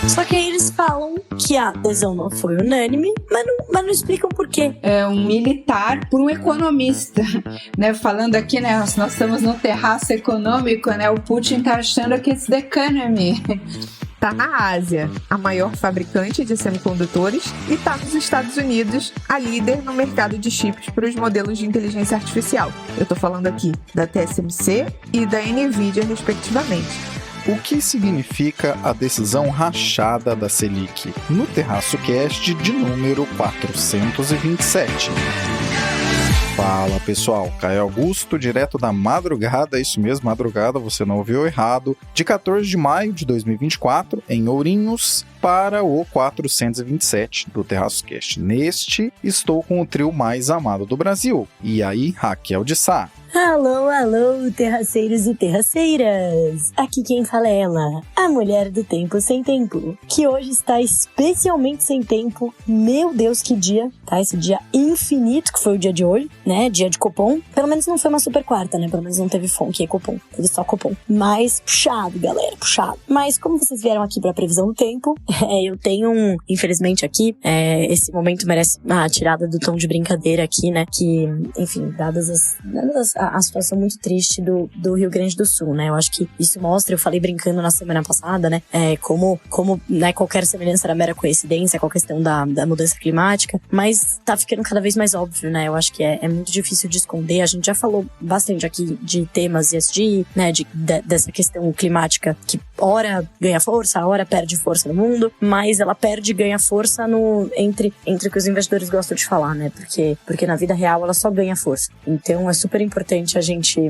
Só que aí eles falam que a adesão não foi unânime, mas não explicam por quê. É um militar por um economista, né? Falando aqui, né? Nós estamos no terraço econômico, né? O Putin tá achando que it's the economy. Tá na Ásia, a maior fabricante de semicondutores, e tá nos Estados Unidos, a líder no mercado de chips para os modelos de inteligência artificial. Eu tô falando aqui da TSMC e da NVIDIA, respectivamente. O que significa a decisão rachada da Selic? No Terraço Cast de número 427. Fala pessoal, Caio Augusto, direto da madrugada, isso mesmo, madrugada, você não ouviu errado, de 14 de maio de 2024, em Ourinhos, para o 427 do Terraço Cast. Neste, estou com o trio mais amado do Brasil. E aí, Raquel de Sá. Alô, terraceiros e terraceiras! Aqui quem fala é ela, a mulher do tempo sem tempo, que hoje está especialmente sem tempo. Meu Deus, que dia, tá? Esse dia infinito que foi o dia de hoje, né? Dia de Copom. Pelo menos não foi uma super quarta, né? Pelo menos não teve Fonk e Copom, teve só Copom. Mas puxado, galera, puxado. Mas como vocês vieram aqui pra previsão do tempo, eu tenho infelizmente aqui, esse momento merece uma tirada do tom de brincadeira aqui, né? Que, enfim, dadas a situação muito triste do Rio Grande do Sul, né? Eu acho que isso mostra, eu falei brincando na semana passada, né? Como né, qualquer semelhança era mera coincidência com a questão da mudança climática, mas tá ficando cada vez mais óbvio, né? Eu acho que é muito difícil de esconder. A gente já falou bastante aqui de temas ESG, né? Dessa questão climática que ora ganha força, ora perde força no mundo, mas ela perde e ganha força entre o que os investidores gostam de falar, né? Porque na vida real ela só ganha força. Então é super importante a gente,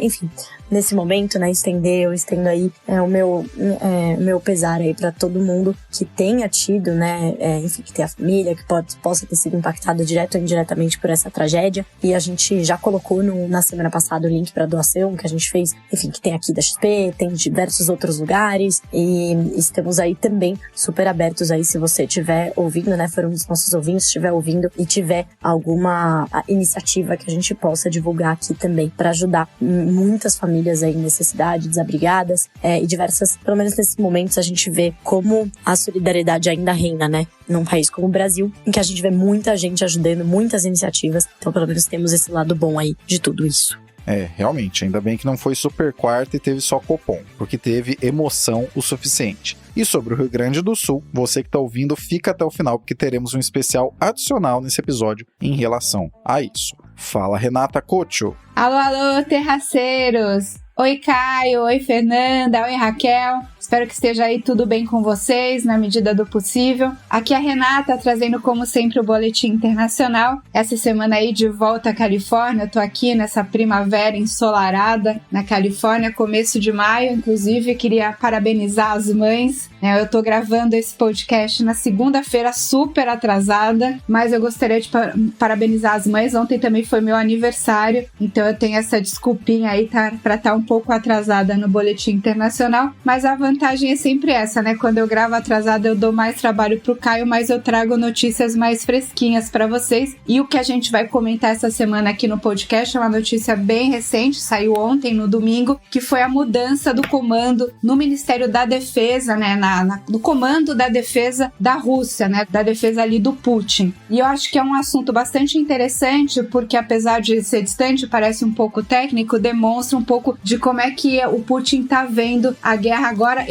enfim, nesse momento, né, eu estendo aí o meu pesar aí pra todo mundo que tenha tido, né, enfim, que tenha família, que possa ter sido impactado direto ou indiretamente por essa tragédia. E a gente já colocou na semana passada o link pra doação que a gente fez, enfim, que tem aqui da XP, tem diversos outros lugares, e estamos aí também super abertos aí, se você estiver ouvindo, né, for um dos nossos ouvintes, estiver ouvindo e tiver alguma iniciativa que a gente possa divulgar aqui também, para ajudar muitas famílias aí em necessidade, desabrigadas, e diversas, pelo menos nesses momentos a gente vê como a solidariedade ainda reina, né, num país como o Brasil, em que a gente vê muita gente ajudando, muitas iniciativas, então pelo menos temos esse lado bom aí de tudo isso. Realmente, ainda bem que não foi super quarta e teve só Copom, porque teve emoção o suficiente. E sobre o Rio Grande do Sul, você que está ouvindo, fica até o final, porque teremos um especial adicional nesse episódio em relação a isso. Fala, Renata Cocho. Alô, terraceiros! Oi, Caio! Oi, Fernanda! Oi, Raquel! Espero que esteja aí tudo bem com vocês, na medida do possível. Aqui é a Renata, trazendo como sempre o Boletim Internacional. Essa semana aí de volta à Califórnia, eu tô aqui nessa primavera ensolarada na Califórnia, começo de maio, inclusive queria parabenizar as mães. Eu tô gravando esse podcast na segunda-feira, super atrasada, mas eu gostaria de parabenizar as mães. Ontem também foi meu aniversário, então eu tenho essa desculpinha aí pra estar um pouco atrasada no Boletim Internacional, mas a vantagem é sempre essa, né? Quando eu gravo atrasada, eu dou mais trabalho pro Caio, mas eu trago notícias mais fresquinhas pra vocês. E o que a gente vai comentar essa semana aqui no podcast é uma notícia bem recente, saiu ontem, no domingo, que foi a mudança do comando no Ministério da Defesa, né? No comando da defesa da Rússia, né? Da defesa ali do Putin. E eu acho que é um assunto bastante interessante, porque apesar de ser distante, parece um pouco técnico, demonstra um pouco de como é que o Putin tá vendo a guerra agora,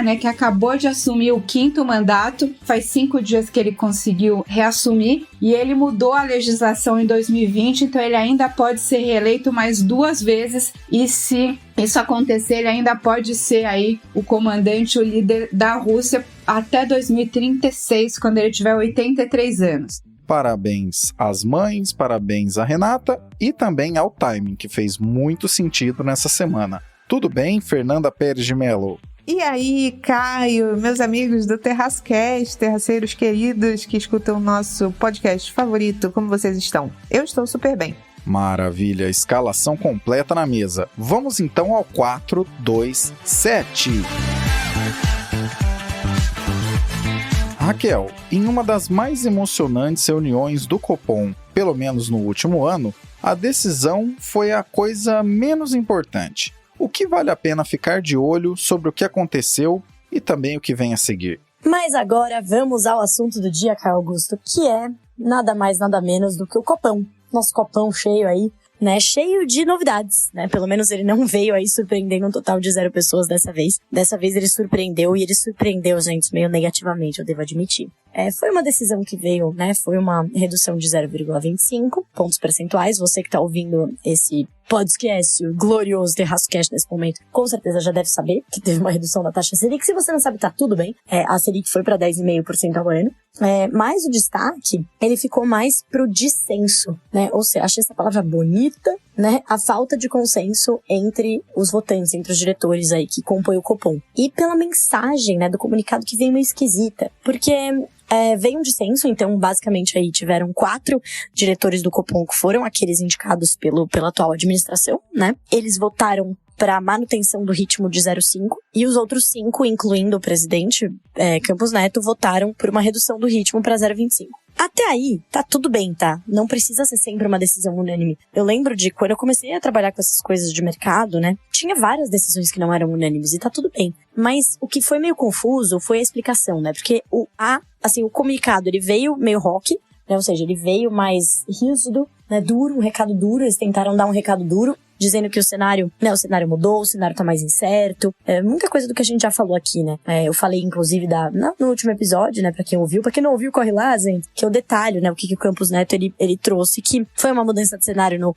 né, que acabou de assumir o 5º mandato, faz 5 dias que ele conseguiu reassumir, e ele mudou a legislação em 2020, então ele ainda pode ser reeleito mais 2 vezes, e se isso acontecer, ele ainda pode ser aí o comandante, o líder da Rússia até 2036, quando ele tiver 83 anos. Parabéns às mães, parabéns à Renata e também ao timing, que fez muito sentido nessa semana. Tudo bem, Fernanda Pérez de Mello? E aí, Caio, meus amigos do Terraço Cast, terraceiros queridos que escutam o nosso podcast favorito, como vocês estão? Eu estou super bem. Maravilha, escalação completa na mesa. Vamos então ao 427. Raquel, em uma das mais emocionantes reuniões do Copom, pelo menos no último ano, a decisão foi a coisa menos importante. O que vale a pena ficar de olho sobre o que aconteceu e também o que vem a seguir. Mas agora vamos ao assunto do dia, Caio Augusto, que é nada mais, nada menos do que o copão. Nosso copão cheio aí, né? Cheio de novidades, né? Pelo menos ele não veio aí surpreendendo um total de 0 pessoas dessa vez. Dessa vez ele surpreendeu, gente, meio negativamente, eu devo admitir. Foi uma decisão que veio, né? Foi uma redução de 0,25 pontos percentuais. Você que tá ouvindo esse podcast, o glorioso Terraço Cash nesse momento, com certeza já deve saber que teve uma redução da taxa Selic. Se você não sabe, tá tudo bem. A Selic foi para 10,5% ao ano. Mas o destaque, ele ficou mais pro dissenso, né? Ou seja, achei essa palavra bonita, né? A falta de consenso entre os votantes, entre os diretores aí que compõem o Copom. E pela mensagem, né, do comunicado que veio meio esquisita. Porque veio um dissenso, então basicamente aí tiveram 4 diretores do Copom que foram aqueles indicados pela atual administração, né? Eles votaram para manutenção do ritmo de 0,5 e os outros 5, incluindo o presidente Campos Neto, votaram por uma redução do ritmo para 0,25. Até aí, tá tudo bem, tá? Não precisa ser sempre uma decisão unânime. Eu lembro de quando eu comecei a trabalhar com essas coisas de mercado, né? Tinha várias decisões que não eram unânimes e tá tudo bem. Mas o que foi meio confuso foi a explicação, né? Porque o comunicado, ele veio meio rock, né? Ou seja, ele veio mais rígido, né? Duro, um recado duro. Eles tentaram dar um recado duro, dizendo que o cenário mudou, o cenário tá mais incerto. Muita coisa do que a gente já falou aqui, né? Eu falei, inclusive, no último episódio, né? Pra quem ouviu. Pra quem não ouviu, corre lá, gente. Que eu detalho, né? O que o Campos Neto, ele trouxe, que foi uma mudança de cenário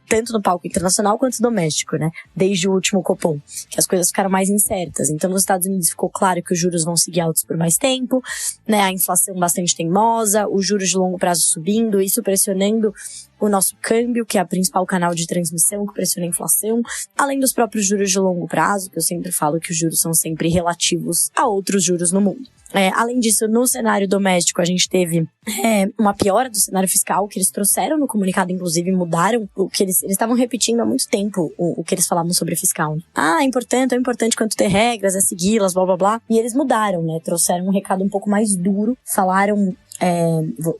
tanto no palco internacional quanto doméstico, né? Desde o último Copom. Que as coisas ficaram mais incertas. Então, nos Estados Unidos ficou claro que os juros vão seguir altos por mais tempo, né? A inflação bastante teimosa, os juros de longo prazo subindo, isso pressionando o nosso câmbio, que é o principal canal de transmissão que pressiona a inflação, além dos próprios juros de longo prazo, que eu sempre falo que os juros são sempre relativos a outros juros no mundo. Além disso, no cenário doméstico, a gente teve uma piora do cenário fiscal, que eles trouxeram no comunicado, inclusive mudaram o que eles estavam repetindo há muito tempo, o que eles falavam sobre fiscal. Né? É importante quanto ter regras, segui-las, blá blá blá. E eles mudaram, né? Trouxeram um recado um pouco mais duro, falaram...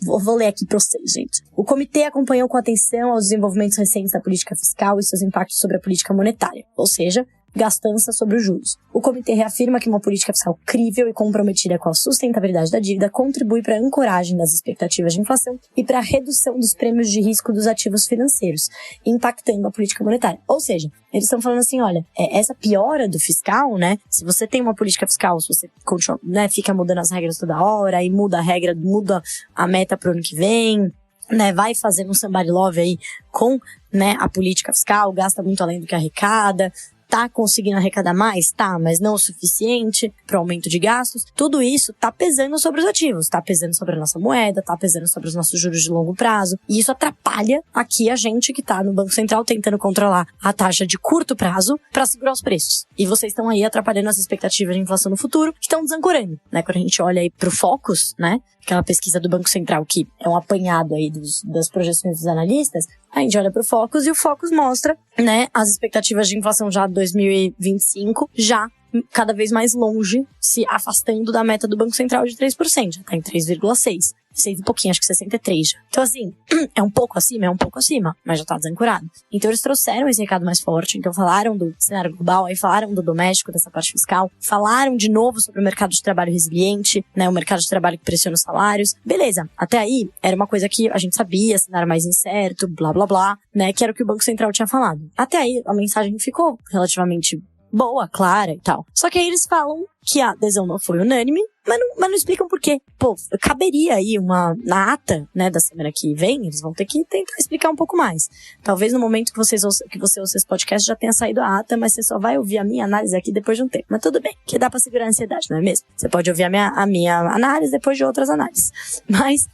Vou ler aqui para vocês, gente. O comitê acompanhou com atenção aos desenvolvimentos recentes da política fiscal e seus impactos sobre a política monetária, ou seja, gastança sobre os juros. O comitê reafirma que uma política fiscal crível e comprometida com a sustentabilidade da dívida contribui para a ancoragem das expectativas de inflação e para a redução dos prêmios de risco dos ativos financeiros, impactando a política monetária. Ou seja, eles estão falando assim, olha, essa piora do fiscal, né? Se você tem uma política fiscal, se você continua, né, fica mudando as regras toda hora e muda a regra, muda a meta para o ano que vem, né, vai fazendo um somebody love aí com, né, a política fiscal, gasta muito além do que arrecada, tá conseguindo arrecadar mais? Tá, mas não o suficiente para o aumento de gastos. Tudo isso tá pesando sobre os ativos, tá pesando sobre a nossa moeda, tá pesando sobre os nossos juros de longo prazo. E isso atrapalha aqui a gente que tá no Banco Central tentando controlar a taxa de curto prazo para segurar os preços. E vocês estão aí atrapalhando as expectativas de inflação no futuro, que estão desancorando, né? Quando a gente olha aí pro Focus, né? Aquela pesquisa do Banco Central que é um apanhado aí das projeções dos analistas, a gente olha pro Focus e o Focus mostra, né, as expectativas de inflação já de 2025 já cada vez mais longe, se afastando da meta do Banco Central de 3%, já tá em 3,6%. 6 e pouquinho, acho que 63 já. Então, assim, é um pouco acima, mas já tá desancorado. Então, eles trouxeram esse recado mais forte. Então, falaram do cenário global, aí falaram do doméstico, dessa parte fiscal. Falaram de novo sobre o mercado de trabalho resiliente, né? O mercado de trabalho que pressiona os salários. Beleza, até aí, era uma coisa que a gente sabia, cenário mais incerto, blá, blá, blá, né? Que era o que o Banco Central tinha falado. Até aí, a mensagem ficou relativamente boa, clara e tal. Só que aí eles falam que a adesão não foi unânime, mas não explicam por quê. Pô, caberia aí na ata, né, da semana que vem, eles vão ter que tentar explicar um pouco mais. Talvez no momento que você ouça esse podcast já tenha saído a ata, mas você só vai ouvir a minha análise aqui depois de um tempo. Mas tudo bem, que dá pra segurar a ansiedade, não é mesmo? Você pode ouvir a minha análise depois de outras análises. Mas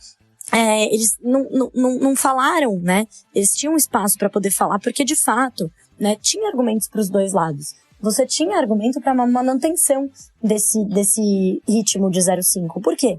eles não falaram, né? Eles tinham espaço pra poder falar, porque de fato, né, tinha argumentos pros dois lados. Você tinha argumento para uma manutenção desse ritmo de 0,5. Por quê?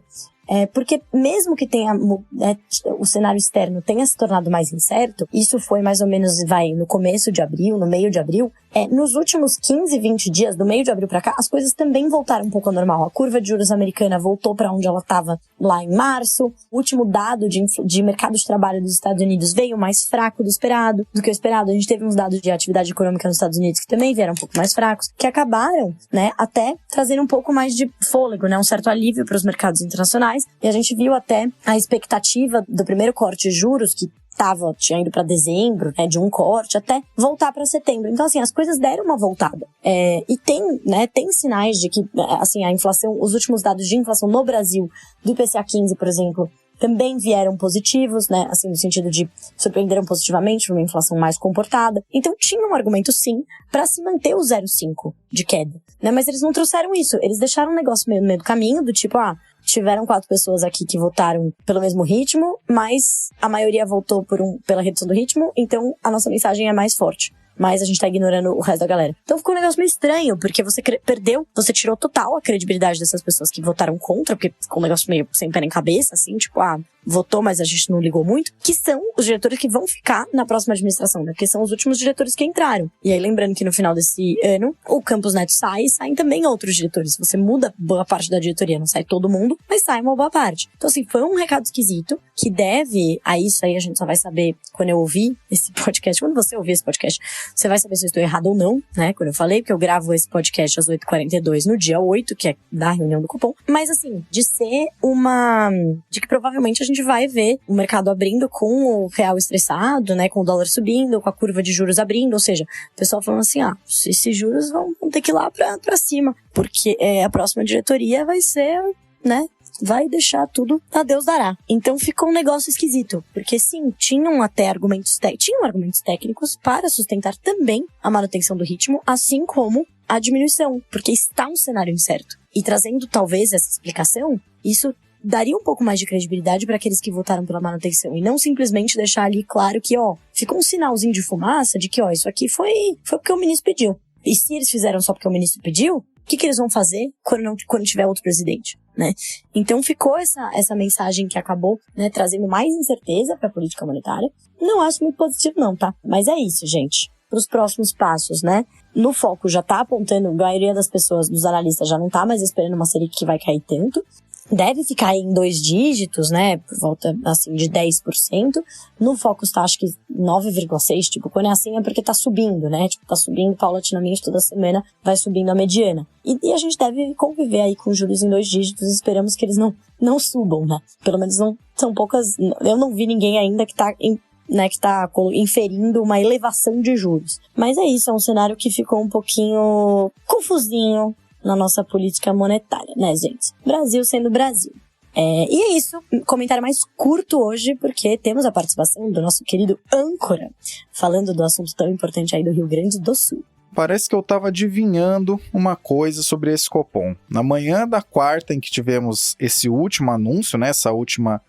Porque mesmo que tenha o cenário externo tenha se tornado mais incerto, isso foi mais ou menos no começo de abril, no meio de abril, nos últimos 15, 20 dias, do meio de abril para cá, as coisas também voltaram um pouco ao normal. A curva de juros americana voltou para onde ela estava lá em março. O último dado de mercado de trabalho dos Estados Unidos veio mais fraco do que o esperado. A gente teve uns dados de atividade econômica nos Estados Unidos que também vieram um pouco mais fracos, que acabaram, né, até trazendo um pouco mais de fôlego, né, um certo alívio para os mercados internacionais. E a gente viu até a expectativa do primeiro corte de juros, que tinha ido para dezembro, né, de um corte, até voltar para setembro. Então, assim, as coisas deram uma voltada. E tem sinais de que, assim, a inflação, os últimos dados de inflação no Brasil, do IPCA 15, por exemplo, também vieram positivos, né, assim, no sentido de surpreenderam positivamente uma inflação mais comportada. Então, tinha um argumento, sim, para se manter o 0,5 de queda, né, mas eles não trouxeram isso. Eles deixaram um negócio meio do caminho, do tipo, tiveram 4 pessoas aqui que votaram pelo mesmo ritmo, mas a maioria votou pela redução do ritmo, então a nossa mensagem é mais forte. Mas a gente tá ignorando o resto da galera. Então ficou um negócio meio estranho, porque você você tirou total a credibilidade dessas pessoas que votaram contra, porque ficou um negócio meio sem pé nem cabeça, assim, tipo, votou, mas a gente não ligou muito, que são os diretores que vão ficar na próxima administração, né? Porque são os últimos diretores que entraram. E aí, lembrando que no final desse ano, o Campos Neto saem também outros diretores. Você muda boa parte da diretoria, não sai todo mundo, mas sai uma boa parte. Então, assim, foi um recado esquisito, que deve a isso aí, a gente só vai saber quando eu ouvir esse podcast. Quando você ouvir esse podcast, você vai saber se eu estou errado ou não, né? Quando eu falei, porque eu gravo esse podcast às 8h42 no dia 8, que é da reunião do Copom. Mas, assim, de que provavelmente a gente vai ver o mercado abrindo com o real estressado, né, com o dólar subindo, com a curva de juros abrindo, ou seja, o pessoal falando assim, esses juros vão ter que ir lá pra cima, porque a próxima diretoria vai ser, né, vai deixar tudo a Deus dará. Então ficou um negócio esquisito, porque sim, tinham argumentos técnicos para sustentar também a manutenção do ritmo, assim como a diminuição, porque está um cenário incerto. E trazendo talvez essa explicação, isso daria um pouco mais de credibilidade para aqueles que votaram pela manutenção e não simplesmente deixar ali claro que, ficou um sinalzinho de fumaça de que, isso aqui foi porque o ministro pediu. E se eles fizeram só porque o ministro pediu, o que eles vão fazer quando tiver outro presidente, né? Então ficou essa mensagem que acabou, né, trazendo mais incerteza para a política monetária. Não acho muito positivo não, tá? Mas é isso, gente. Para os próximos passos, né? No foco já tá apontando, a maioria das pessoas, dos analistas, já não tá mais esperando uma Selic que vai cair tanto. Deve ficar em 2 dígitos, né, por volta, assim, de 10%. No Focus tá, acho que 9,6%, tipo, quando é assim é porque tá subindo, né, tipo, tá subindo paulatinamente toda semana, vai subindo a mediana. E a gente deve conviver aí com juros em 2 dígitos, esperamos que eles não subam, né, pelo menos não são poucas, eu não vi ninguém ainda que tá inferindo uma elevação de juros. Mas é isso, é um cenário que ficou um pouquinho confusinho na nossa política monetária, né, gente? Brasil sendo Brasil. E é isso, comentário mais curto hoje, porque temos a participação do nosso querido âncora, falando do assunto tão importante aí do Rio Grande do Sul. Parece que eu estava adivinhando uma coisa sobre esse Copom. Na manhã da quarta, em que tivemos esse último anúncio, né, essa última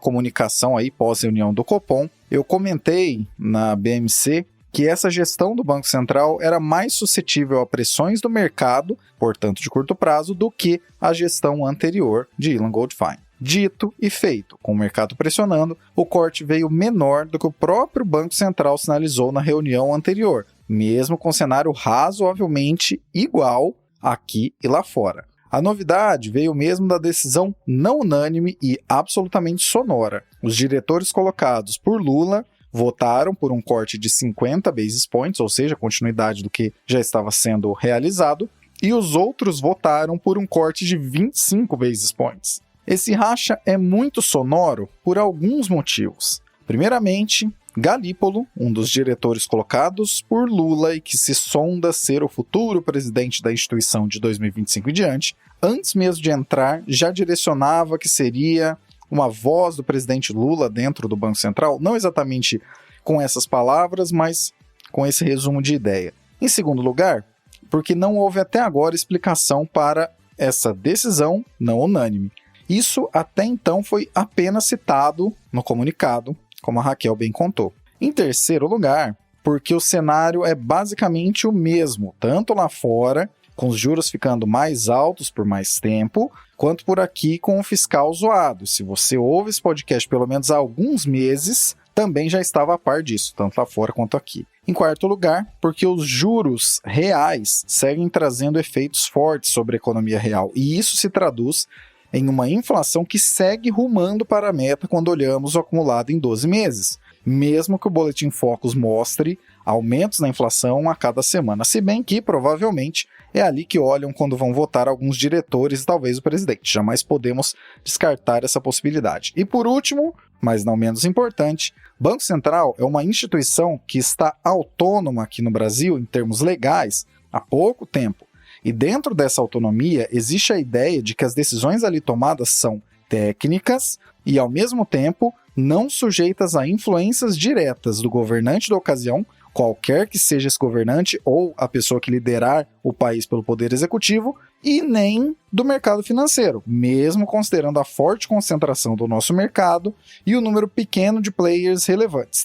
comunicação aí pós-reunião do Copom, eu comentei na BMC que essa gestão do Banco Central era mais suscetível a pressões do mercado, portanto de curto prazo, do que a gestão anterior de Ilan Goldfein. Dito e feito, com o mercado pressionando, o corte veio menor do que o próprio Banco Central sinalizou na reunião anterior, mesmo com cenário razoavelmente igual aqui e lá fora. A novidade veio mesmo da decisão não unânime e absolutamente sonora. Os diretores colocados por Lula votaram por um corte de 50 basis points, ou seja, continuidade do que já estava sendo realizado, e os outros votaram por um corte de 25 basis points. Esse racha é muito sonoro por alguns motivos. Primeiramente, Galípolo, um dos diretores colocados por Lula e que se sonda ser o futuro presidente da instituição de 2025 e diante, antes mesmo de entrar, já direcionava que seria uma voz do presidente Lula dentro do Banco Central, não exatamente com essas palavras, mas com esse resumo de ideia. Em segundo lugar, porque não houve até agora explicação para essa decisão não unânime. Isso até então foi apenas citado no comunicado, como a Raquel bem contou. Em terceiro lugar, porque o cenário é basicamente o mesmo, tanto lá fora, com os juros ficando mais altos por mais tempo, quanto por aqui com o fiscal zoado. Se você ouve esse podcast pelo menos há alguns meses, também já estava a par disso, tanto lá fora quanto aqui. Em quarto lugar, porque os juros reais seguem trazendo efeitos fortes sobre a economia real, e isso se traduz em uma inflação que segue rumando para a meta quando olhamos o acumulado em 12 meses, mesmo que o Boletim Focus mostre aumentos na inflação a cada semana, se bem que, provavelmente, é ali que olham quando vão votar alguns diretores e talvez o presidente. Jamais podemos descartar essa possibilidade. E por último, mas não menos importante, Banco Central é uma instituição que está autônoma aqui no Brasil, em termos legais, há pouco tempo. E dentro dessa autonomia existe a ideia de que as decisões ali tomadas são técnicas e, ao mesmo tempo, não sujeitas a influências diretas do governante da ocasião, qualquer que seja esse governante ou a pessoa que liderar o país pelo poder executivo, e nem do mercado financeiro, mesmo considerando a forte concentração do nosso mercado e o número pequeno de players relevantes,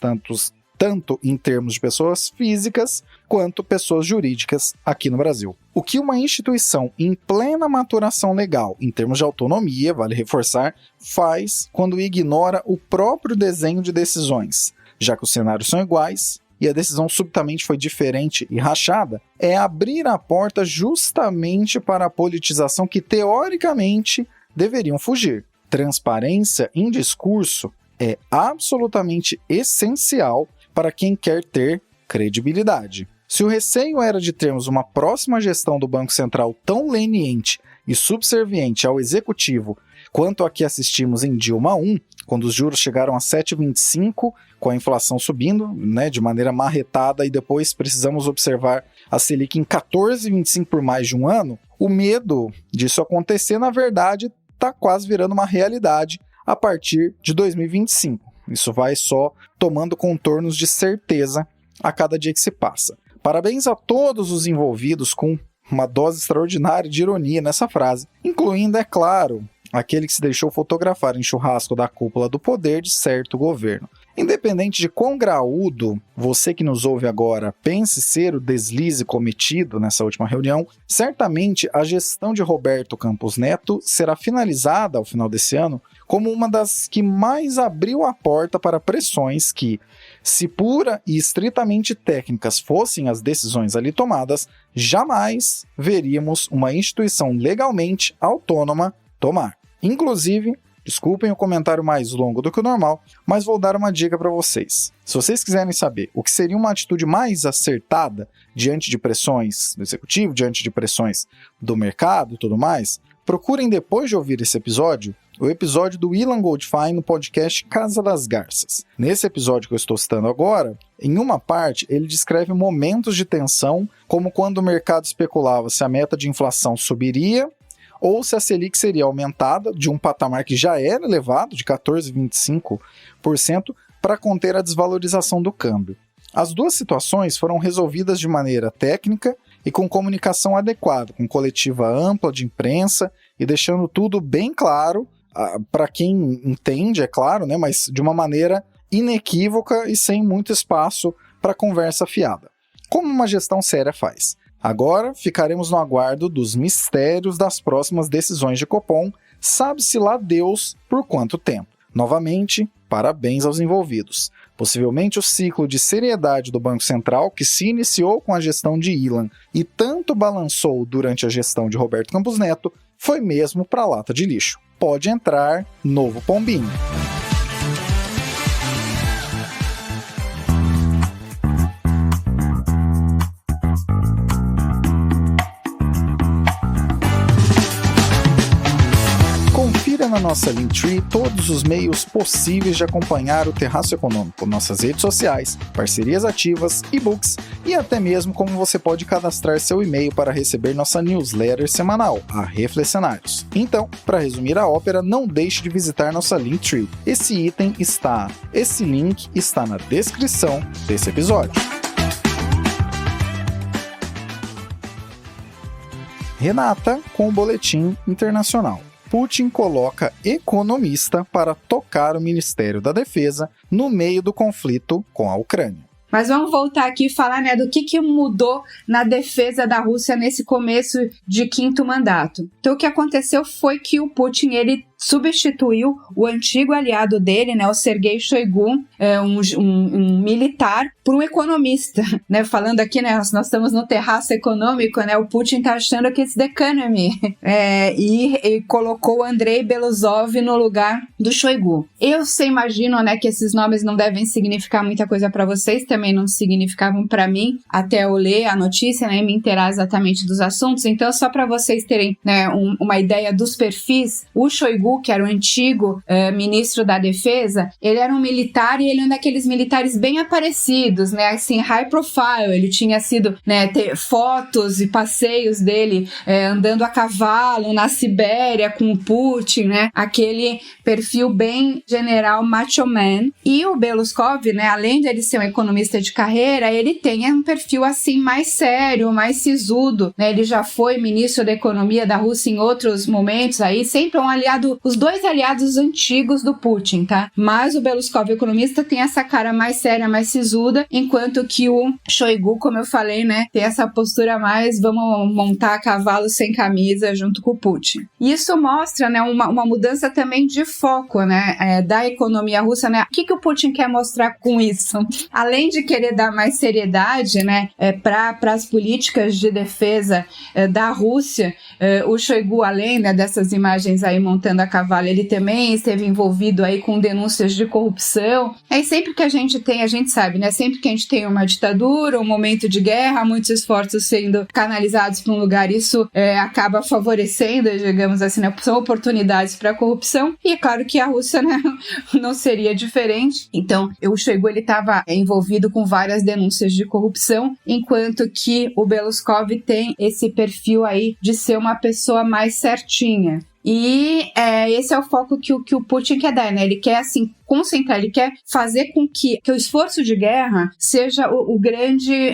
tanto em termos de pessoas físicas quanto pessoas jurídicas aqui no Brasil. O que uma instituição em plena maturação legal, em termos de autonomia, vale reforçar, faz quando ignora o próprio desenho de decisões, já que os cenários são iguais e a decisão subitamente foi diferente e rachada, é abrir a porta justamente para a politização que, teoricamente, deveriam fugir. Transparência em discurso é absolutamente essencial para quem quer ter credibilidade. Se o receio era de termos uma próxima gestão do Banco Central tão leniente e subserviente ao executivo quanto a que assistimos em Dilma I, quando os juros chegaram a 7,25, com a inflação subindo, de maneira marretada, e depois precisamos observar a Selic em 14,25 por mais de um ano, o medo disso acontecer, na verdade, está quase virando uma realidade a partir de 2025. Isso vai só tomando contornos de certeza a cada dia que se passa. Parabéns a todos os envolvidos com uma dose extraordinária de ironia nessa frase, incluindo, é claro, aquele que se deixou fotografar em churrasco da cúpula do poder de certo governo. Independente de quão graúdo você que nos ouve agora pense ser o deslize cometido nessa última reunião, certamente a gestão de Roberto Campos Neto será finalizada ao final desse ano como uma das que mais abriu a porta para pressões que, se pura e estritamente técnicas fossem as decisões ali tomadas, jamais veríamos uma instituição legalmente autônoma tomar. Inclusive, desculpem o comentário mais longo do que o normal, mas vou dar uma dica para vocês. Se vocês quiserem saber o que seria uma atitude mais acertada diante de pressões do executivo, diante de pressões do mercado e tudo mais, procurem, depois de ouvir esse episódio, o episódio do Ilan Goldfein no podcast Casa das Garças. Nesse episódio que eu estou citando agora, em uma parte ele descreve momentos de tensão, como quando o mercado especulava se a meta de inflação subiria ou se a Selic seria aumentada de um patamar que já era elevado, de 14,25%, para conter a desvalorização do câmbio. As duas situações foram resolvidas de maneira técnica e com comunicação adequada, com coletiva ampla de imprensa e deixando tudo bem claro, para quem entende, é claro, mas de uma maneira inequívoca e sem muito espaço para conversa fiada. Como uma gestão séria faz. Agora ficaremos no aguardo dos mistérios das próximas decisões de Copom, sabe-se lá Deus por quanto tempo. Novamente, parabéns aos envolvidos. Possivelmente o ciclo de seriedade do Banco Central, que se iniciou com a gestão de Ilan e tanto balançou durante a gestão de Roberto Campos Neto, foi mesmo para a lata de lixo. Pode entrar novo pombinho. Na nossa Linktree todos os meios possíveis de acompanhar o Terraço Econômico, nossas redes sociais, parcerias ativas, e-books e até mesmo como você pode cadastrar seu e-mail para receber nossa newsletter semanal, a Reflexionários. Então, para resumir a ópera, não deixe de visitar nossa Linktree. Esse link está na descrição desse episódio. Renata com o Boletim Internacional. Putin coloca economista para tocar o Ministério da Defesa no meio do conflito com a Ucrânia. Mas vamos voltar aqui e falar, do que mudou na defesa da Rússia nesse começo de quinto mandato. Então, o que aconteceu foi que o Putin, ele substituiu o antigo aliado dele, né, o Sergei Shoigu, um militar, por um economista, né, falando aqui, né, nós estamos no terraço econômico, né, o Putin tá achando que it's the economy, e colocou o Andrei Beluzov no lugar do Shoigu. Você imagino, né, que esses nomes não devem significar muita coisa para vocês, também não significavam para mim, até eu ler a notícia, né, e me inteirar exatamente dos assuntos. Então, só para vocês terem, né, uma ideia dos perfis, o Shoigu, que era o antigo ministro da Defesa, ele era um militar, e ele é um daqueles militares bem aparecidos, né, assim, high profile. Ele tinha sido, né, ter fotos e passeios dele andando a cavalo na Sibéria com o Putin, né, aquele perfil bem general macho man. E o Belousov, né, além de ele ser um economista de carreira, ele tem um perfil assim mais sério, mais sisudo, né, ele já foi ministro da economia da Rússia em outros momentos aí, sempre um aliado, os dois aliados antigos do Putin, tá? Mas o Belousov, economista, tem essa cara mais séria, mais sisuda, enquanto que o Shoigu, como eu falei, né, tem essa postura mais, vamos montar a cavalo sem camisa junto com o Putin. E isso mostra, né, uma mudança também de foco, né, da economia russa, né? O que o Putin quer mostrar com isso? Além de querer dar mais seriedade, né, para as políticas de defesa da Rússia, o Shoigu, além, né, dessas imagens aí montando a cavalo, ele também esteve envolvido aí com denúncias de corrupção. E sempre que a gente sabe, né, sempre que a gente tem uma ditadura, um momento de guerra, muitos esforços sendo canalizados para um lugar, isso acaba favorecendo, digamos assim, né, são oportunidades para corrupção, e é claro que a Rússia, né, não seria diferente. Então, o Shoigu, ele estava envolvido com várias denúncias de corrupção, enquanto que o Belousov tem esse perfil aí de ser uma pessoa mais certinha. E esse é o foco que o Putin quer dar, né? Ele quer, assim, concentrar, ele quer fazer com que o esforço de guerra seja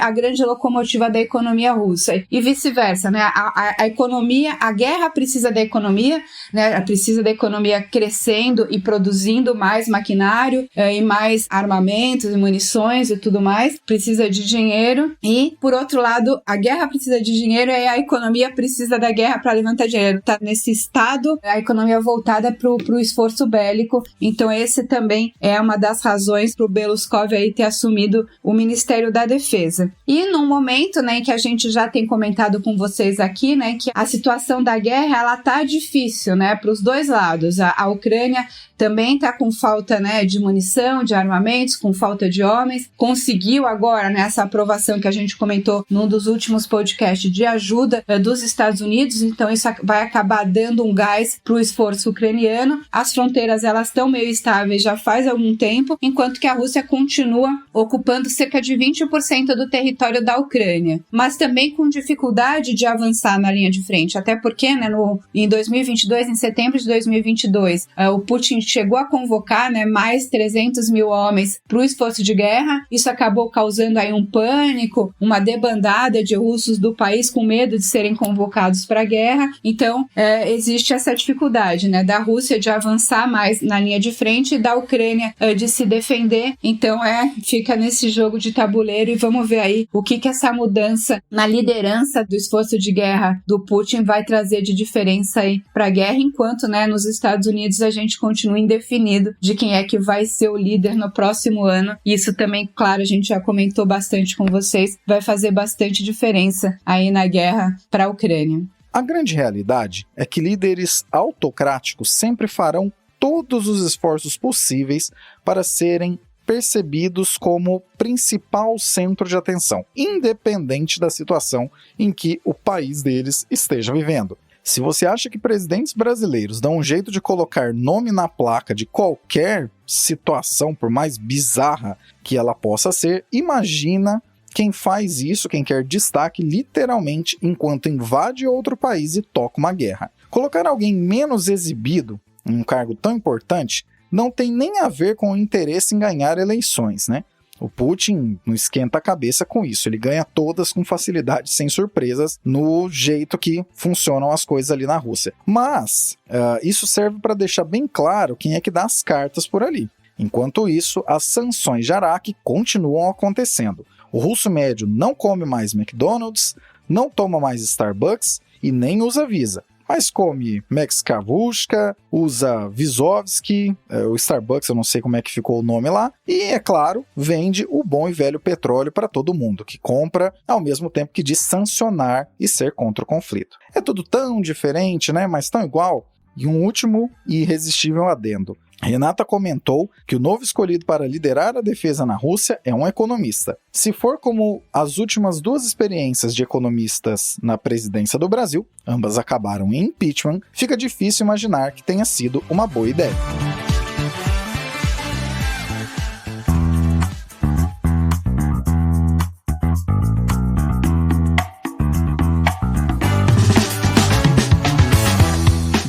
a grande locomotiva da economia russa, e vice-versa, né? A economia, a guerra precisa da economia, né? Precisa da economia crescendo e produzindo mais maquinário e mais armamentos e munições e tudo mais, precisa de dinheiro, e, por outro lado, a guerra precisa de dinheiro e a economia precisa da guerra para levantar dinheiro. Tá nesse estado, a economia voltada para o esforço bélico. Então, esse também é uma das razões para o Belousov aí ter assumido o Ministério da Defesa. E num momento, né, em que a gente já tem comentado com vocês aqui, né, que a situação da guerra, ela tá difícil, né, para os dois lados. A Ucrânia também tá com falta, né, de munição, de armamentos, com falta de homens. Conseguiu agora, né, essa aprovação que a gente comentou num dos últimos podcasts de ajuda dos Estados Unidos. Então, isso vai acabar dando um gás para o esforço ucraniano. As fronteiras, elas estão meio estáveis já faz algum tempo, enquanto que a Rússia continua ocupando cerca de 20% do território da Ucrânia, mas também com dificuldade de avançar na linha de frente, até porque, né, em 2022, em setembro de 2022, o Putin chegou a convocar, né, mais 300 mil homens para o esforço de guerra. Isso acabou causando aí um pânico, uma debandada de russos do país com medo de serem convocados para a guerra. Então, existe essa dificuldade, né, da Rússia de avançar mais na linha de frente e da Ucrânia de se defender. Então, fica nesse jogo de tabuleiro, e vamos ver aí o que essa mudança na liderança do esforço de guerra do Putin vai trazer de diferença aí para a guerra, enquanto, né, nos Estados Unidos a gente continua indefinido de quem é que vai ser o líder no próximo ano. Isso também, claro, a gente já comentou bastante com vocês, vai fazer bastante diferença aí na guerra para a Ucrânia. A grande realidade é que líderes autocráticos sempre farão todos os esforços possíveis para serem percebidos como principal centro de atenção, independente da situação em que o país deles esteja vivendo. Se você acha que presidentes brasileiros dão um jeito de colocar nome na placa de qualquer situação, por mais bizarra que ela possa ser, imagina quem faz isso, quem quer destaque literalmente enquanto invade outro país e toca uma guerra. Colocar alguém menos exibido em um cargo tão importante não tem nem a ver com o interesse em ganhar eleições, né? O Putin não esquenta a cabeça com isso, ele ganha todas com facilidade, sem surpresas, no jeito que funcionam as coisas ali na Rússia. Mas isso serve para deixar bem claro quem é que dá as cartas por ali. Enquanto isso, as sanções de Araque continuam acontecendo. O russo médio não come mais McDonald's, não toma mais Starbucks e nem usa Visa. mas come Mexikavushka, usa Vizovsky, o Starbucks, eu não sei como é que ficou o nome lá, e, é claro, vende o bom e velho petróleo para todo mundo, que compra ao mesmo tempo que diz sancionar e ser contra o conflito. É tudo tão diferente, né? Mas tão igual. E um último e irresistível adendo. Renata comentou que o novo escolhido para liderar a defesa na Rússia é um economista. Se for como as últimas 2 experiências de economistas na presidência do Brasil, ambas acabaram em impeachment, fica difícil imaginar que tenha sido uma boa ideia.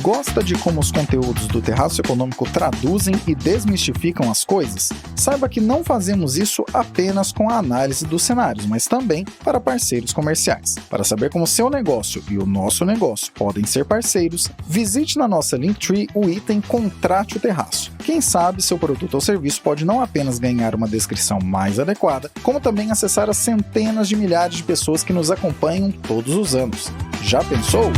Gosta de como os conteúdos do Terraço Econômico traduzem e desmistificam as coisas? Saiba que não fazemos isso apenas com a análise dos cenários, mas também para parceiros comerciais. Para saber como seu negócio e o nosso negócio podem ser parceiros, visite na nossa Linktree o item Contrate o Terraço. Quem sabe seu produto ou serviço pode não apenas ganhar uma descrição mais adequada, como também acessar as centenas de milhares de pessoas que nos acompanham todos os anos. Já pensou?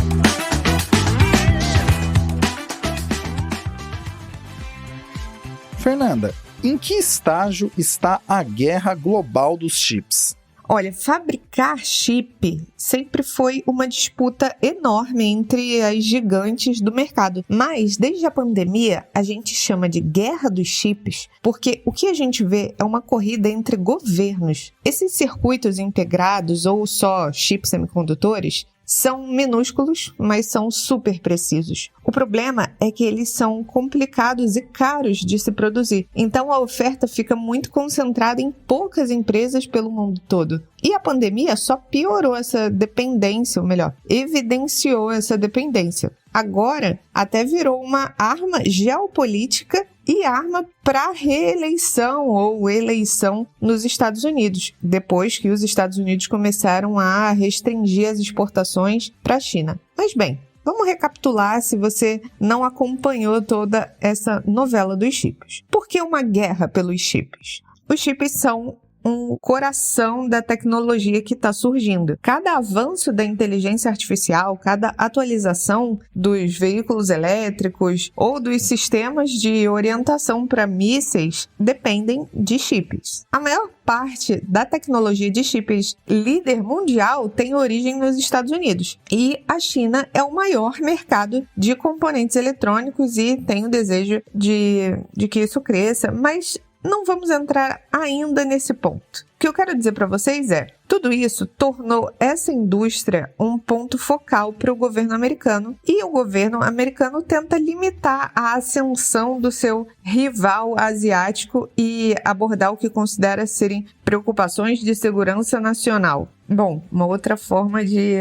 Fernanda, em que estágio está a guerra global dos chips? Olha, fabricar chip sempre foi uma disputa enorme entre as gigantes do mercado. Mas, desde a pandemia, a gente chama de guerra dos chips, porque o que a gente vê é uma corrida entre governos. Esses circuitos integrados ou só chips semicondutores são minúsculos, mas são super precisos. O problema é que eles são complicados e caros de se produzir, então a oferta fica muito concentrada em poucas empresas pelo mundo todo. E a pandemia só piorou essa dependência, ou melhor, evidenciou essa dependência. Agora, até virou uma arma geopolítica e arma para reeleição ou eleição nos Estados Unidos, depois que os Estados Unidos começaram a restringir as exportações para a China. Mas bem, vamos recapitular se você não acompanhou toda essa novela dos chips. Por que uma guerra pelos chips? Os chips são um coração da tecnologia que está surgindo. Cada avanço da inteligência artificial, cada atualização dos veículos elétricos ou dos sistemas de orientação para mísseis dependem de chips. A maior parte da tecnologia de chips líder mundial tem origem nos Estados Unidos. E a China é o maior mercado de componentes eletrônicos e tem o desejo de que isso cresça, mas não vamos entrar ainda nesse ponto. O que eu quero dizer para vocês é, tudo isso tornou essa indústria um ponto focal para o governo americano, e o governo americano tenta limitar a ascensão do seu rival asiático e abordar o que considera serem preocupações de segurança nacional. Bom, uma outra forma de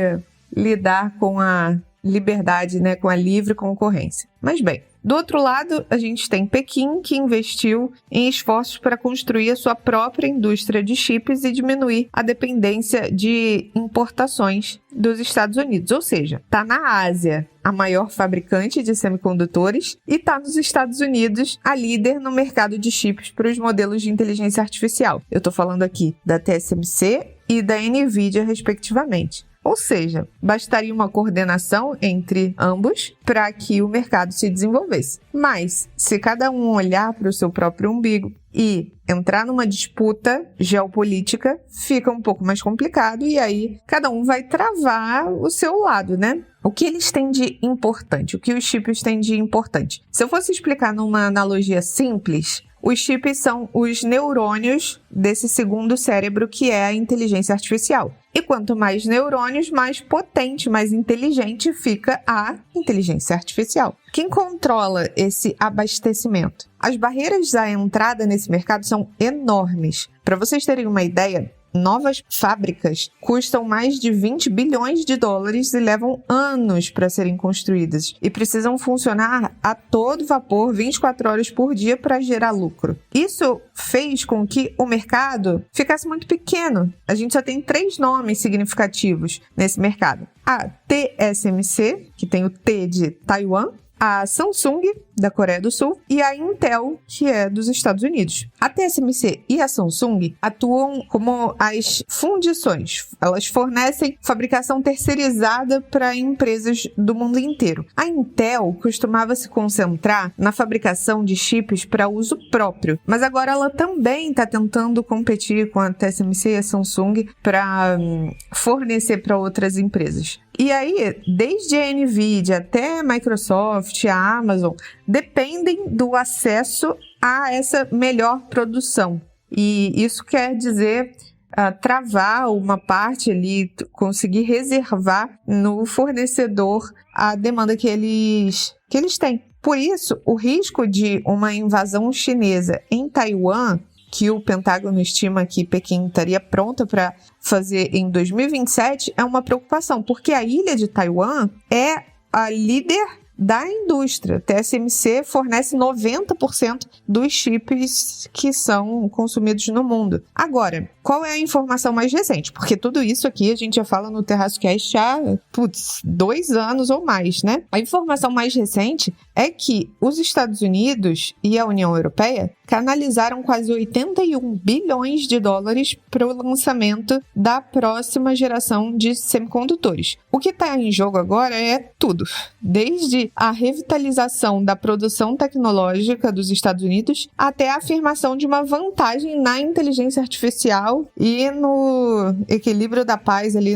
lidar com a liberdade, né, com a livre concorrência. Mas bem, do outro lado, a gente tem Pequim, que investiu em esforços para construir a sua própria indústria de chips e diminuir a dependência de importações dos Estados Unidos. Ou seja, está na Ásia a maior fabricante de semicondutores e está nos Estados Unidos a líder no mercado de chips para os modelos de inteligência artificial. Eu estou falando aqui da TSMC e da NVIDIA, respectivamente. Ou seja, bastaria uma coordenação entre ambos para que o mercado se desenvolvesse. Mas, se cada um olhar para o seu próprio umbigo e entrar numa disputa geopolítica, fica um pouco mais complicado e aí cada um vai travar o seu lado, né? O que eles têm de importante? O que os chips têm de importante? Se eu fosse explicar numa analogia simples, os chips são os neurônios desse segundo cérebro que é a inteligência artificial. E quanto mais neurônios, mais potente, mais inteligente fica a inteligência artificial. Quem controla esse abastecimento? As barreiras à entrada nesse mercado são enormes. Para vocês terem uma ideia, novas fábricas custam mais de 20 bilhões de dólares e levam anos para serem construídas e precisam funcionar a todo vapor 24 horas por dia para gerar lucro. Isso fez com que o mercado ficasse muito pequeno. A gente só tem 3 nomes significativos nesse mercado. A TSMC, que tem o T de Taiwan, a Samsung, da Coreia do Sul, e a Intel, que é dos Estados Unidos. A TSMC e a Samsung atuam como as fundições. Elas fornecem fabricação terceirizada para empresas do mundo inteiro. A Intel costumava se concentrar na fabricação de chips para uso próprio, mas agora ela também está tentando competir com a TSMC e a Samsung para fornecer para outras empresas. E aí, desde a NVIDIA até a Microsoft, a Amazon, dependem do acesso a essa melhor produção. E isso quer dizer travar uma parte ali, conseguir reservar no fornecedor a demanda que eles têm. Por isso, o risco de uma invasão chinesa em Taiwan, que o Pentágono estima que Pequim estaria pronta para fazer em 2027, é uma preocupação, porque a ilha de Taiwan é a líder da indústria. A TSMC fornece 90% dos chips que são consumidos no mundo. Agora, qual é a informação mais recente? Porque tudo isso aqui a gente já fala no TerraçoCast há 2 anos ou mais, né? A informação mais recente é que os Estados Unidos e a União Europeia canalizaram quase 81 bilhões de dólares para o lançamento da próxima geração de semicondutores. O que está em jogo agora é tudo, desde a revitalização da produção tecnológica dos Estados Unidos até a afirmação de uma vantagem na inteligência artificial e no equilíbrio da paz ali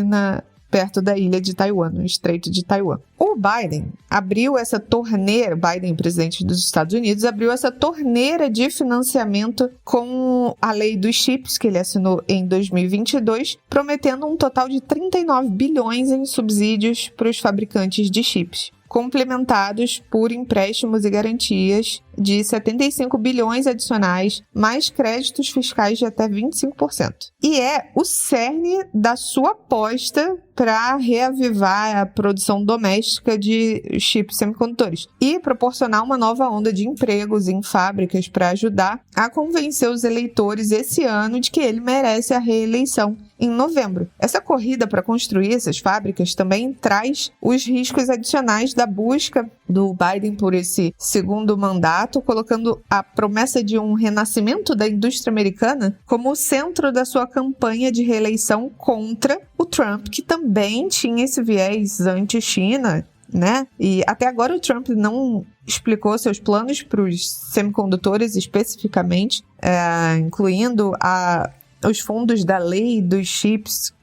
perto da ilha de Taiwan, no Estreito de Taiwan. O Biden abriu essa torneira, Biden, presidente dos Estados Unidos, abriu essa torneira de financiamento com a lei dos chips, que ele assinou em 2022, prometendo um total de 39 bilhões em subsídios para os fabricantes de chips, complementados por empréstimos e garantias de 75 bilhões adicionais, mais créditos fiscais de até 25%. E é o cerne da sua aposta para reavivar a produção doméstica de chips semicondutores e proporcionar uma nova onda de empregos em fábricas para ajudar a convencer os eleitores esse ano de que ele merece a reeleição em novembro. Essa corrida para construir essas fábricas também traz os riscos adicionais da busca do Biden por esse segundo mandato, colocando a promessa de um renascimento da indústria americana como o centro da sua campanha de reeleição contra o Trump, que também tinha esse viés anti-China, né? E até agora o Trump não explicou seus planos para os semicondutores especificamente, incluindo os fundos da lei dos chips,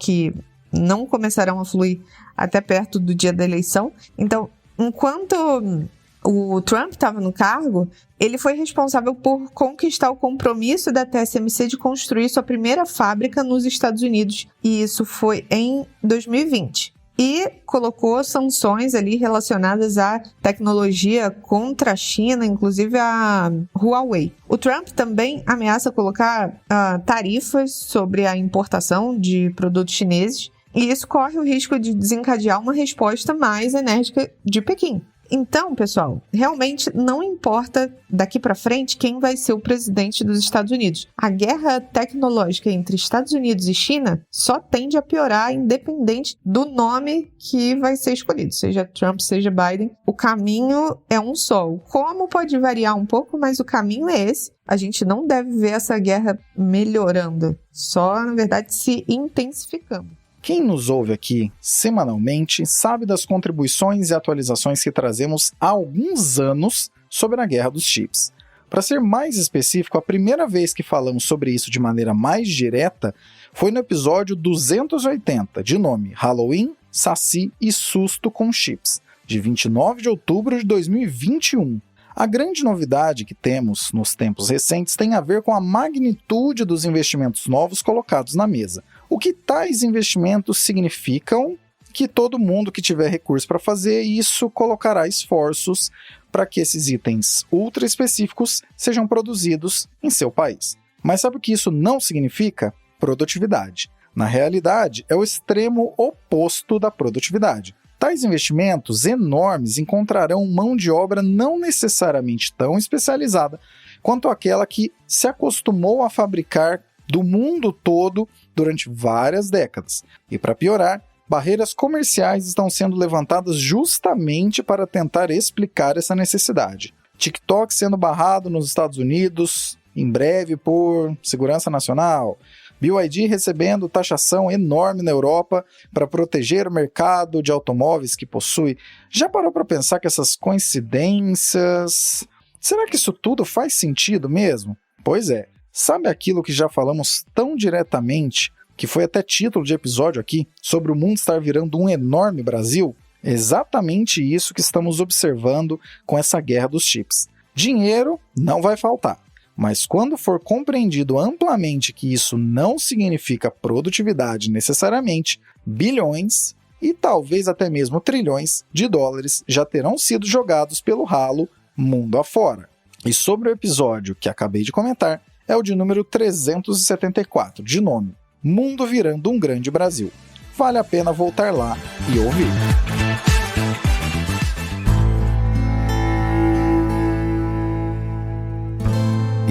que não começarão a fluir até perto do dia da eleição. Então, enquanto o Trump estava no cargo, ele foi responsável por conquistar o compromisso da TSMC de construir sua primeira fábrica nos Estados Unidos, e isso foi em 2020. E colocou sanções ali relacionadas à tecnologia contra a China, inclusive a Huawei. O Trump também ameaça colocar tarifas sobre a importação de produtos chineses, e isso corre o risco de desencadear uma resposta mais enérgica de Pequim. Então, pessoal, realmente não importa daqui para frente quem vai ser o presidente dos Estados Unidos. A guerra tecnológica entre Estados Unidos e China só tende a piorar, independente do nome que vai ser escolhido, seja Trump, seja Biden. O caminho é um só. Como pode variar um pouco, mas o caminho é esse. A gente não deve ver essa guerra melhorando, só, na verdade, se intensificando. Quem nos ouve aqui semanalmente sabe das contribuições e atualizações que trazemos há alguns anos sobre a guerra dos chips. Para ser mais específico, a primeira vez que falamos sobre isso de maneira mais direta foi no episódio 280, de nome Halloween, Saci e Susto com Chips, de 29 de outubro de 2021. A grande novidade que temos nos tempos recentes tem a ver com a magnitude dos investimentos novos colocados na mesa. O que tais investimentos significam? Que todo mundo que tiver recurso para fazer isso colocará esforços para que esses itens ultra específicos sejam produzidos em seu país. Mas sabe o que isso não significa? Produtividade. Na realidade, é o extremo oposto da produtividade. Tais investimentos enormes encontrarão mão de obra não necessariamente tão especializada quanto aquela que se acostumou a fabricar do mundo todo durante várias décadas. E para piorar, barreiras comerciais estão sendo levantadas justamente para tentar explicar essa necessidade. TikTok sendo barrado nos Estados Unidos, em breve por segurança nacional. BYD recebendo taxação enorme na Europa para proteger o mercado de automóveis que possui. Já parou para pensar que essas coincidências... Será que isso tudo faz sentido mesmo? Pois é. Sabe aquilo que já falamos tão diretamente, que foi até título de episódio aqui, sobre o mundo estar virando um enorme Brasil? Exatamente isso que estamos observando com essa guerra dos chips. Dinheiro não vai faltar. Mas quando for compreendido amplamente que isso não significa produtividade necessariamente, bilhões e talvez até mesmo trilhões de dólares já terão sido jogados pelo ralo mundo afora. E sobre o episódio que acabei de comentar, é o de número 374, de nome Mundo Virando um Grande Brasil. Vale a pena voltar lá e ouvir.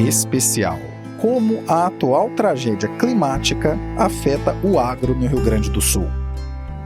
Especial: como a atual tragédia climática afeta o agro no Rio Grande do Sul.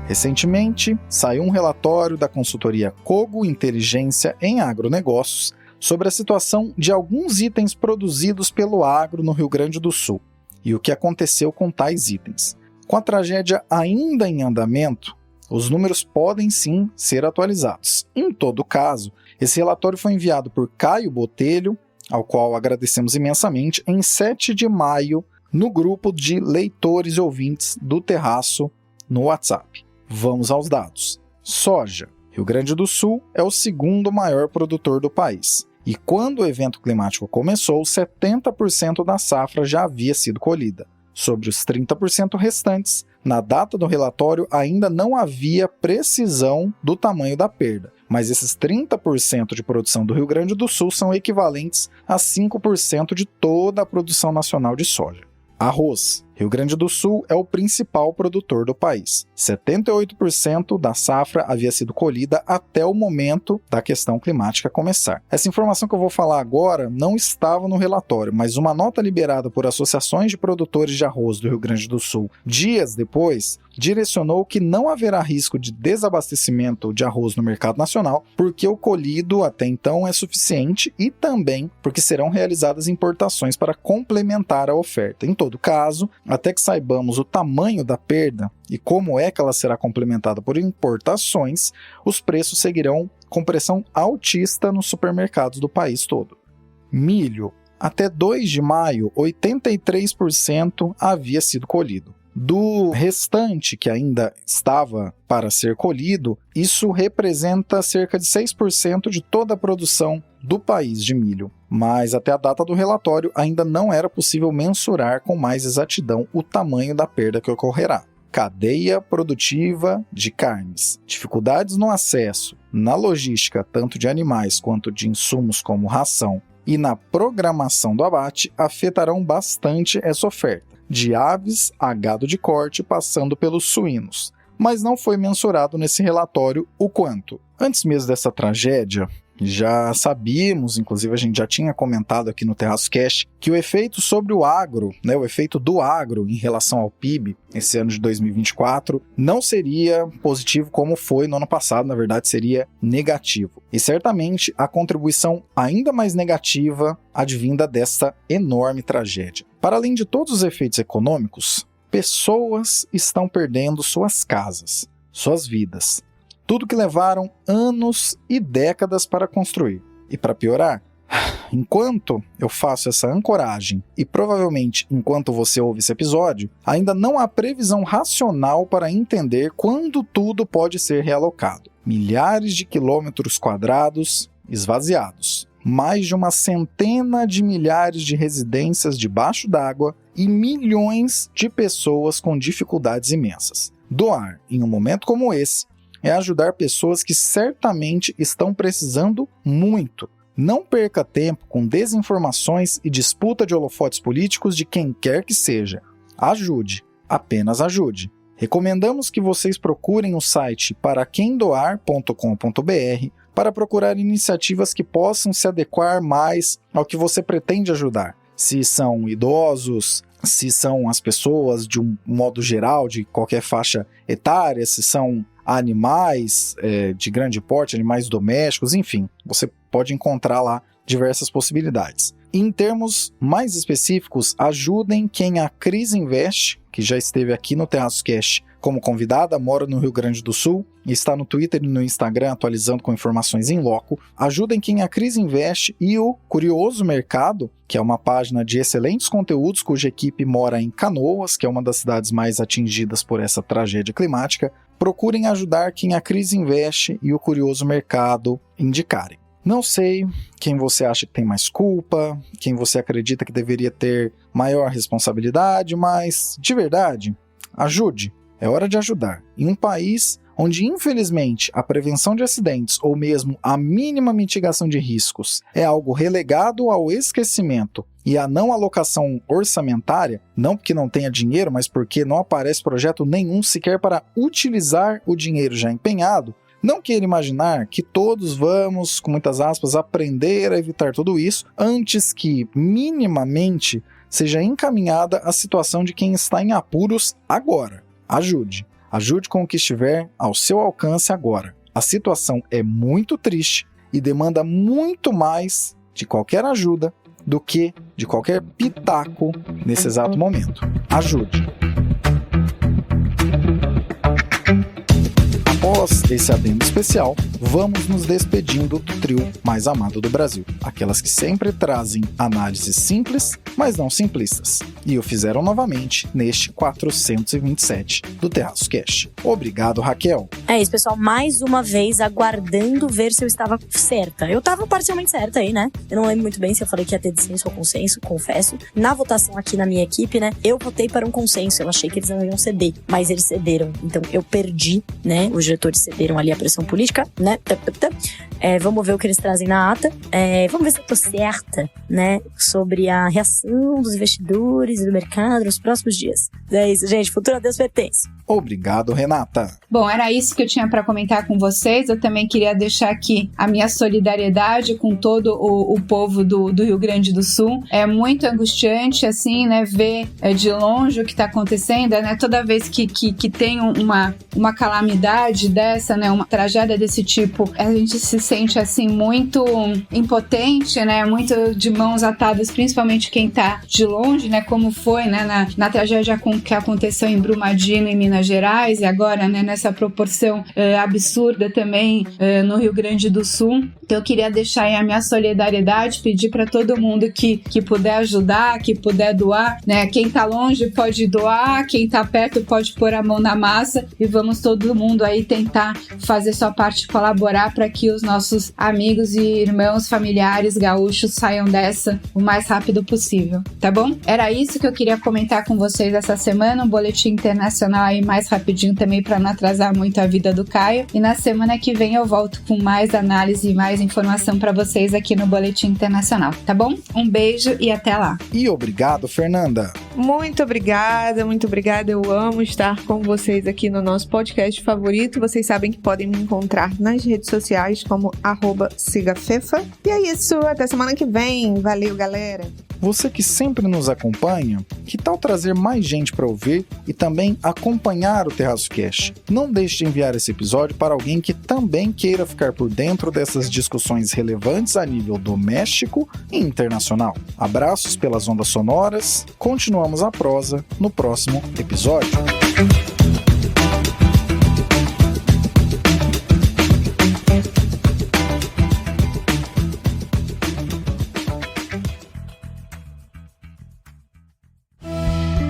Recentemente, saiu um relatório da consultoria Cogo Inteligência em Agronegócios sobre a situação de alguns itens produzidos pelo agro no Rio Grande do Sul e o que aconteceu com tais itens. Com a tragédia ainda em andamento, os números podem sim ser atualizados. Em todo caso, esse relatório foi enviado por Caio Botelho, ao qual agradecemos imensamente, em 7 de maio, no grupo de leitores e ouvintes do Terraço no WhatsApp. Vamos aos dados. Soja. Rio Grande do Sul é o segundo maior produtor do país. E quando o evento climático começou, 70% da safra já havia sido colhida. Sobre os 30% restantes, na data do relatório ainda não havia precisão do tamanho da perda, mas esses 30% de produção do Rio Grande do Sul são equivalentes a 5% de toda a produção nacional de soja. Arroz. Rio Grande do Sul é o principal produtor do país. 78% da safra havia sido colhida até o momento da questão climática começar. Essa informação que eu vou falar agora não estava no relatório, mas uma nota liberada por associações de produtores de arroz do Rio Grande do Sul dias depois direcionou que não haverá risco de desabastecimento de arroz no mercado nacional, porque o colhido até então é suficiente e também porque serão realizadas importações para complementar a oferta. Em todo caso, até que saibamos o tamanho da perda e como é que ela será complementada por importações, os preços seguirão com pressão altista nos supermercados do país todo. Milho. Até 2 de maio, 83% havia sido colhido. Do restante que ainda estava para ser colhido, isso representa cerca de 6% de toda a produção do país de milho. Mas até a data do relatório ainda não era possível mensurar com mais exatidão o tamanho da perda que ocorrerá. Cadeia produtiva de carnes. Dificuldades no acesso, na logística tanto de animais quanto de insumos como ração e na programação do abate afetarão bastante essa oferta, de aves a gado de corte passando pelos suínos. Mas não foi mensurado nesse relatório o quanto. Antes mesmo dessa tragédia, já sabíamos, inclusive a gente já tinha comentado aqui no Terraço Cast, que o efeito sobre o agro, o efeito do agro em relação ao PIB, esse ano de 2024, não seria positivo como foi no ano passado, na verdade seria negativo. E certamente a contribuição ainda mais negativa advinda dessa enorme tragédia. Para além de todos os efeitos econômicos, pessoas estão perdendo suas casas, suas vidas. Tudo que levaram anos e décadas para construir. E para piorar, enquanto eu faço essa ancoragem e provavelmente enquanto você ouve esse episódio, ainda não há previsão racional para entender quando tudo pode ser realocado. Milhares de quilômetros quadrados esvaziados. Mais de uma centena de milhares de residências debaixo d'água e milhões de pessoas com dificuldades imensas. Doar em um momento como esse é ajudar pessoas que certamente estão precisando muito. Não perca tempo com desinformações e disputa de holofotes políticos de quem quer que seja. Ajude, apenas ajude. Recomendamos que vocês procurem o site paraquemdoar.com.br para procurar iniciativas que possam se adequar mais ao que você pretende ajudar. Se são idosos, se são as pessoas de um modo geral, de qualquer faixa etária, se são animais de grande porte, animais domésticos, enfim, você pode encontrar lá diversas possibilidades. Em termos mais específicos, ajudem quem a Cris investe, que já esteve aqui no Terraço Cast como convidada, mora no Rio Grande do Sul e está no Twitter e no Instagram atualizando com informações em loco. Ajudem quem a Cris investe e o Curioso Mercado, que é uma página de excelentes conteúdos cuja equipe mora em Canoas, que é uma das cidades mais atingidas por essa tragédia climática. Procurem ajudar quem a Cris investe e o Curioso Mercado indicarem. Não sei quem você acha que tem mais culpa, quem você acredita que deveria ter maior responsabilidade, mas, de verdade, ajude. É hora de ajudar. Em um país onde, infelizmente, a prevenção de acidentes ou mesmo a mínima mitigação de riscos é algo relegado ao esquecimento e à não alocação orçamentária, não porque não tenha dinheiro, mas porque não aparece projeto nenhum sequer para utilizar o dinheiro já empenhado, não queira imaginar que todos vamos, com muitas aspas, aprender a evitar tudo isso antes que, minimamente, seja encaminhada a situação de quem está em apuros agora. Ajude. Ajude com o que estiver ao seu alcance agora. A situação é muito triste e demanda muito mais de qualquer ajuda do que de qualquer pitaco nesse exato momento. Ajude. Após esse adendo especial, vamos nos despedindo do trio mais amado do Brasil. Aquelas que sempre trazem análises simples, mas não simplistas. E o fizeram novamente neste 427 do Terraço Cast. Obrigado, Raquel. É isso, pessoal. Mais uma vez, aguardando ver se eu estava certa. Eu estava parcialmente certa aí, né? Eu não lembro muito bem se eu falei que ia ter dissenso ou consenso, confesso. Na votação aqui na minha equipe, né? Eu votei para um consenso. Eu achei que eles não iam ceder, mas eles cederam. Então, eu perdi, né? Os diretores cederam ali a pressão política, né? Vamos ver o que eles trazem na ata. Vamos ver se eu tô certa, né? Sobre a reação dos investidores e do mercado nos próximos dias. É isso, gente. Futuro a Deus pertence. Obrigado, Renata. Bom, era isso que eu tinha para comentar com vocês. Eu também queria deixar aqui a minha solidariedade com todo o povo do Rio Grande do Sul. É muito angustiante, assim, né? Ver de longe o que está acontecendo, né? Toda vez que tem uma calamidade dessa, né? Uma tragédia desse tipo, a gente se sente, assim, muito impotente, né? Muito de mãos atadas, principalmente quem tá de longe, né? Como foi, né? Na tragédia que aconteceu em Brumadinho, em Minas Gerais, e agora, né, nessa proporção absurda também no Rio Grande do Sul. Então eu queria deixar aí a minha solidariedade, pedir para todo mundo que puder ajudar, que puder doar, né? Quem tá longe pode doar, quem tá perto pode pôr a mão na massa, e vamos todo mundo aí tentar fazer sua parte, colaborar para que os nossos amigos e irmãos, familiares gaúchos saiam dessa o mais rápido possível, tá bom? Era isso que eu queria comentar com vocês essa semana, um boletim internacional aí mais rapidinho também para não atrasar muito a vida do Caio, e na semana que vem eu volto com mais análise e mais informação para vocês aqui no Boletim Internacional, tá bom? Um beijo e até lá. E obrigado, Fernanda. Muito obrigada. Eu amo estar com vocês aqui no nosso podcast favorito. Vocês sabem que podem me encontrar nas redes sociais como @sigafefa. E é isso, até semana que vem. Valeu, galera. Você que sempre nos acompanha, que tal trazer mais gente para ouvir e também acompanhar o Terraço Cast? Não deixe de enviar esse episódio para alguém que também queira ficar por dentro dessas discussões relevantes a nível doméstico e internacional. Abraços pelas ondas sonoras, continuamos a prosa no próximo episódio.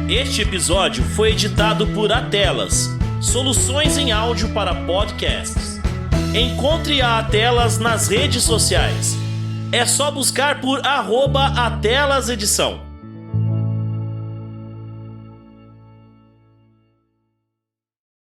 Este episódio foi editado por Atelas, soluções em áudio para podcasts. Encontre a Atelas nas redes sociais. É só buscar por @AtelasEdição.